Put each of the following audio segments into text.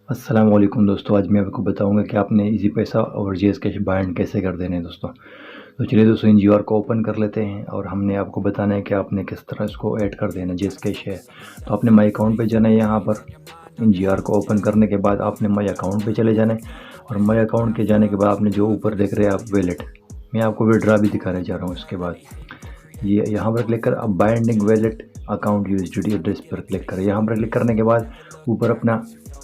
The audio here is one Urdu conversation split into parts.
السلام علیکم دوستو، آج میں آپ کو بتاؤں گا کہ آپ نے ایزی پیسہ اور جی ایس کیش بائنڈ کیسے کر دینے ہیں دوستو۔ تو چلیے دوستو ان جی آر کو اوپن کر لیتے ہیں اور ہم نے آپ کو بتانا ہے کہ آپ نے کس طرح اس کو ایڈ کر دینا جی ایس کیش ہے۔ تو آپ نے مائی اکاؤنٹ پہ جانا ہے، یہاں پر ان جی آر کو اوپن کرنے کے بعد آپ نے مائی اکاؤنٹ پہ چلے جانا ہے، اور مائی اکاؤنٹ کے جانے کے بعد آپ نے جو اوپر دیکھ رہے ہیں آپ ویلٹ، میں آپ کو وڈرا بھی دکھانے جا رہا ہوں۔ اس کے بعد یہ یہاں پر کلک کر اب binding wallet account U S D T address پر کلک کریں۔ یہاں پر کلک کرنے کے بعد اوپر اپنا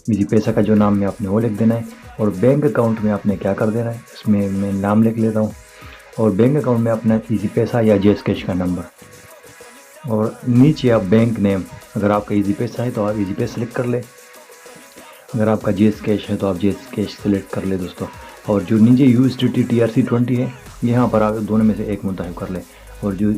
ایزی پیسہ کا جو نام میں آپ نے وہ لکھ دینا ہے، اور بینک اکاؤنٹ میں آپ نے کیا کر دینا ہے، اس میں نام لکھ لیتا ہوں، اور بینک اکاؤنٹ میں اپنا ایزی پیسہ یا جی ایس کیش کا نمبر، اور نیچے آپ بینک نیم، اگر آپ کا ایزی پیسہ ہے تو آپ ایزی پیسہ سلیکٹ کر لیں، اگر آپ کا جی ایس کیش ہے تو آپ جی ایس کیش سلیکٹ کر لیں دوستو۔ اور جو نیچے U S D T T R C 20 ہے، یہاں پر آپ دونوں میں سے ایک منتخب کر لیں، اور جو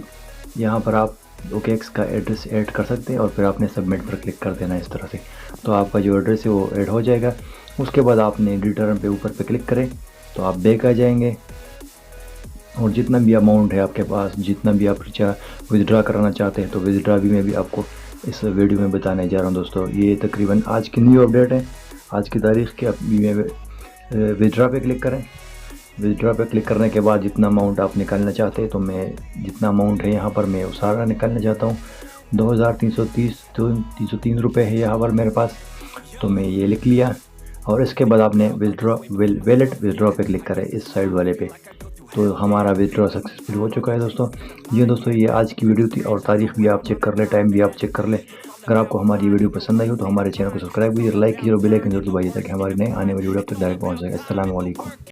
یہاں پر آپ اوکے ایکس کا ایڈریس ایڈ کر سکتے ہیں، اور پھر آپ نے سبمٹ پر کلک کر دینا ہے اس طرح سے، تو آپ کا جو ایڈریس ہے وہ ایڈ ہو جائے گا۔ اس کے بعد آپ نے ریٹرن پہ اوپر پہ کلک کریں تو آپ بیک آ جائیں گے، اور جتنا بھی اماؤنٹ ہے آپ کے پاس، جتنا بھی آپ ودڈرا کرانا چاہتے ہیں، تو ودڈرا بھی میں بھی آپ کو اس ویڈیو میں بتانے جا رہا ہوں دوستو۔ یہ تقریباً آج کی نیو اپڈیٹ ہے، آج کی تاریخ کے ودڈرا پہ کلک کریں۔ ودڈرا پہ کلک کرنے کے بعد جتنا اماؤنٹ آپ نکالنا چاہتے ہیں، تو میں جتنا اماؤنٹ ہے یہاں پر میں وہ سارا نکالنا چاہتا ہوں۔ 2303 روپے ہے یہاں پر میرے پاس، تو میں یہ لکھ لیا، اور اس کے بعد آپ نے ویلٹ ودڈرا پہ کلک کریں اس سائڈ والے پہ، تو ہمارا ودڈرا سکسیسفل ہو چکا ہے دوستو۔ یہ دوستو یہ آج کی ویڈیو تھی، اور تاریخ بھی آپ چیک کر لیں، ٹائم بھی آپ چیک کر لیں۔ اگر آپ کو ہماری ویڈیو پسند آئی ہو تو ہمارے چینل کو سبسکرائب کیجیے، لائک کیجیے اور بیل آئکن ضرور دبائیے تاکہ ہماری نئے آنے والی ویڈیو آپ تک ڈائریکٹ پہنچ جائے۔ السلام علیکم۔